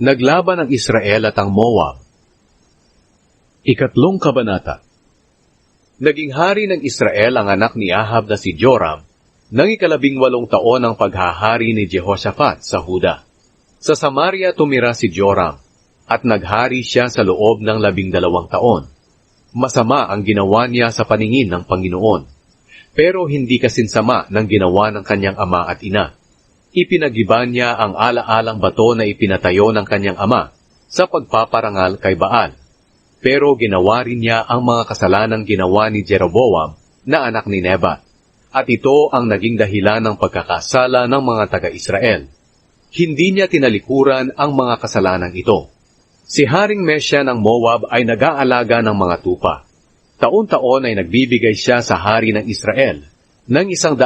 Naglaban ang Israel at ang Moab. Ikatlong kabanata. Naging hari ng Israel ang anak ni Ahab na si Joram, nang 18 taon ng paghahari ni Jehoshaphat sa Huda. Sa Samaria tumira si Joram, at naghari siya sa loob ng 12 taon. Masama ang ginawa niya sa paningin ng Panginoon, pero hindi kasinsama ng ginawa ng kanyang ama at ina. Ipinagiba niya ang ala-alang bato na ipinatayo ng kanyang ama sa pagpaparangal kay Baal. Pero ginawa rin niya ang mga kasalanang ginawa ni Jeroboam na anak ni Nebat, at ito ang naging dahilan ng pagkakasala ng mga taga-Israel. Hindi niya tinalikuran ang mga kasalanang ito. Si Haring Mesya ng Moab ay nag-aalaga ng mga tupa. Taon-taon ay nagbibigay siya sa hari ng Israel ng 100,000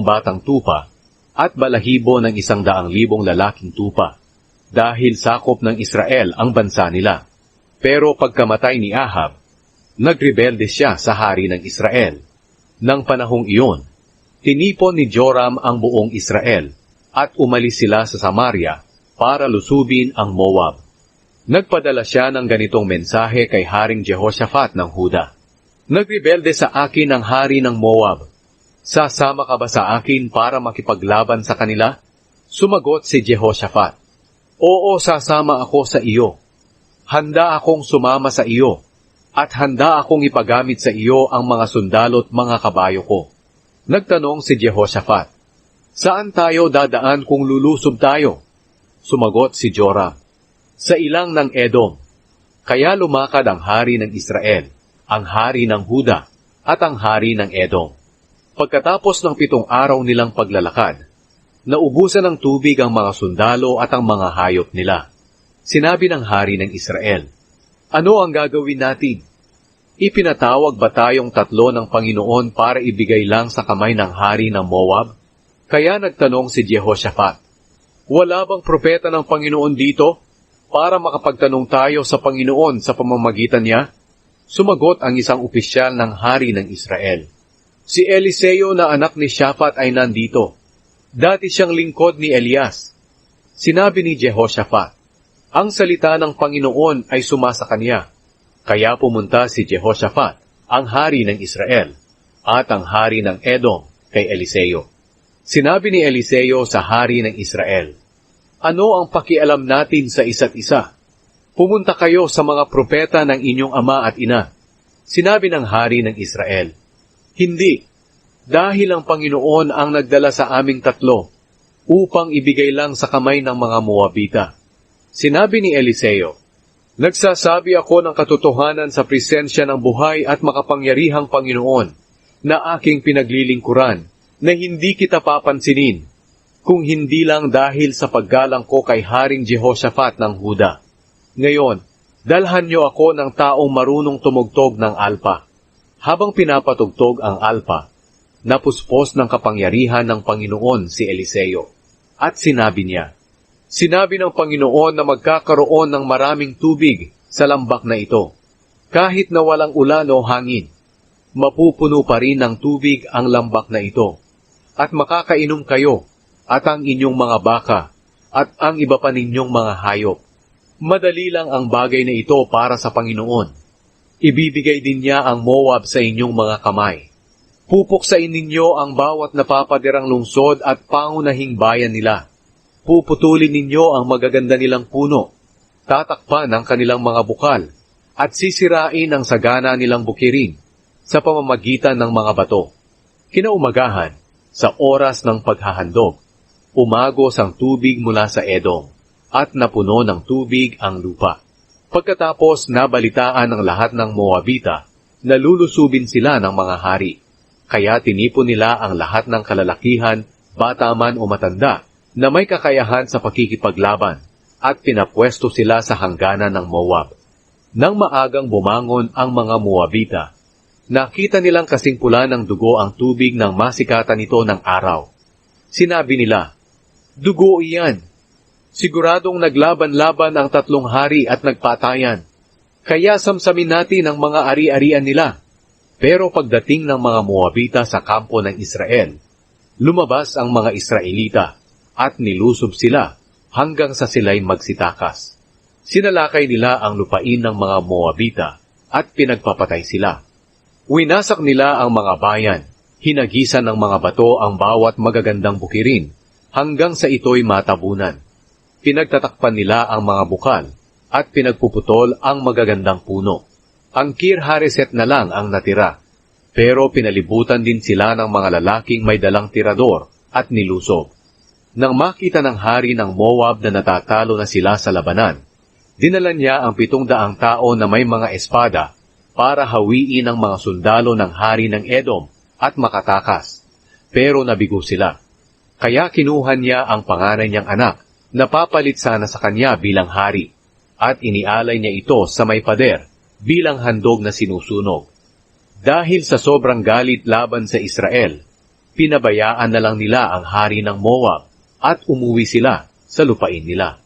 batang tupa at balahibo ng 100,000 lalaking tupa, dahil sakop ng Israel ang bansa nila. Pero pagkamatay ni Ahab, nagrebelde siya sa hari ng Israel. Nang panahong iyon, tinipon ni Joram ang buong Israel at umalis sila sa Samaria para lusubin ang Moab. Nagpadala siya ng ganitong mensahe kay Haring Jehoshaphat ng Huda. Nagrebelde sa akin ang hari ng Moab. Sasama ka ba sa akin para makipaglaban sa kanila? Sumagot si Jehoshaphat, Oo, sasama ako sa iyo. Handa akong sumama sa iyo, at handa akong ipagamit sa iyo ang mga sundalo't mga kabayo ko. Nagtanong si Jehoshaphat, Saan tayo dadaan kung lulusob tayo? Sumagot si Joram, Sa ilang ng Edom. Kaya lumakad ang hari ng Israel, ang hari ng Huda, at ang hari ng Edom. Pagkatapos ng 7 araw nilang paglalakad, naubusan ng tubig ang mga sundalo at ang mga hayop nila. Sinabi ng hari ng Israel, Ano ang gagawin natin? Ipinatawag ba tayong 3 ng Panginoon para ibigay lang sa kamay ng hari ng Moab? Kaya nagtanong si Jehoshaphat, Wala bang propeta ng Panginoon dito para makapagtanong tayo sa Panginoon sa pamamagitan niya? Sumagot ang isang opisyal ng hari ng Israel, Si Eliseo na anak ni Shaphat ay nandito. Dati siyang lingkod ni Elias. Sinabi ni Jehoshaphat, Ang salita ng Panginoon ay sumasa kanya. Kaya pumunta si Jehoshaphat, ang hari ng Israel, at ang hari ng Edom kay Eliseo. Sinabi ni Eliseo sa hari ng Israel, Ano ang pakialam natin sa isa't isa? Pumunta kayo sa mga propeta ng inyong ama at ina. Sinabi ng hari ng Israel, Hindi, dahil ang Panginoon ang nagdala sa aming 3 upang ibigay lang sa kamay ng mga Moabita. Sinabi ni Eliseo, Nagsasabi ako ng katotohanan sa presensya ng buhay at makapangyarihang Panginoon na aking pinaglilingkuran na hindi kita papansinin, kung hindi lang dahil sa paggalang ko kay Haring Jehoshaphat ng Huda. Ngayon, dalhan niyo ako ng taong marunong tumugtog ng alpa. Habang pinapatugtog ang alpa, napuspos ng kapangyarihan ng Panginoon si Eliseo. At sinabi niya, Sinabi ng Panginoon na magkakaroon ng maraming tubig sa lambak na ito. Kahit na walang ulan o hangin, mapupuno pa rin ng tubig ang lambak na ito. At makakainom kayo, at ang inyong mga baka, at ang iba pa ninyong mga hayop. Madali lang ang bagay na ito para sa Panginoon. Ibibigay din niya ang Moab sa inyong mga kamay. Pupuksain ninyo ang bawat napapadirang lungsod at pangunahing bayan nila. Puputulin ninyo ang magaganda nilang puno, tatakpan ang kanilang mga bukal, at sisirain ang sagana nilang bukirin sa pamamagitan ng mga bato. Kinaumagahan, sa oras ng paghahandog, umagos ang tubig mula sa Edom, at napuno ng tubig ang lupa. Pagkatapos nabalitaan ng lahat ng Moabita, nalulusubin sila ng mga hari. Kaya tinipon nila ang lahat ng kalalakihan, bata man o matanda, na may kakayahan sa pakikipaglaban, at pinapwesto sila sa hangganan ng Moab. Nang maagang bumangon ang mga Moabita, nakita nilang kasing pula ng dugo ang tubig ng masikatan nito ng araw. Sinabi nila, Dugo iyan. Siguradong naglaban-laban ang 3 hari at nagpatayan. Kaya samsamin natin ang mga ari-arian nila. Pero pagdating ng mga Moabita sa kampo ng Israel, lumabas ang mga Israelita at nilusob sila hanggang sa sila'y magsitakas. Sinalakay nila ang lupain ng mga Moabita at pinagpapatay sila. Winasak nila ang mga bayan, hinagisan ng mga bato ang bawat magagandang bukirin, hanggang sa ito'y matabunan. Pinagtatakpan nila ang mga bukal, at pinagpuputol ang magagandang puno. Ang Kir-Hareset na lang ang natira, pero pinalibutan din sila ng mga lalaking may dalang tirador at nilusob. Nang makita ng hari ng Moab na natatalo na sila sa labanan, dinala niya ang 700 tao na may mga espada para hawiin ang mga sundalo ng hari ng Edom at makatakas. Pero nabigo sila. Kaya kinuha niya ang panganay niyang anak na papalit sana sa kanya bilang hari at inialay niya ito sa may pader bilang handog na sinusunog. Dahil sa sobrang galit laban sa Israel, pinabayaan na lang nila ang hari ng Moab at umuwi sila sa lupain nila.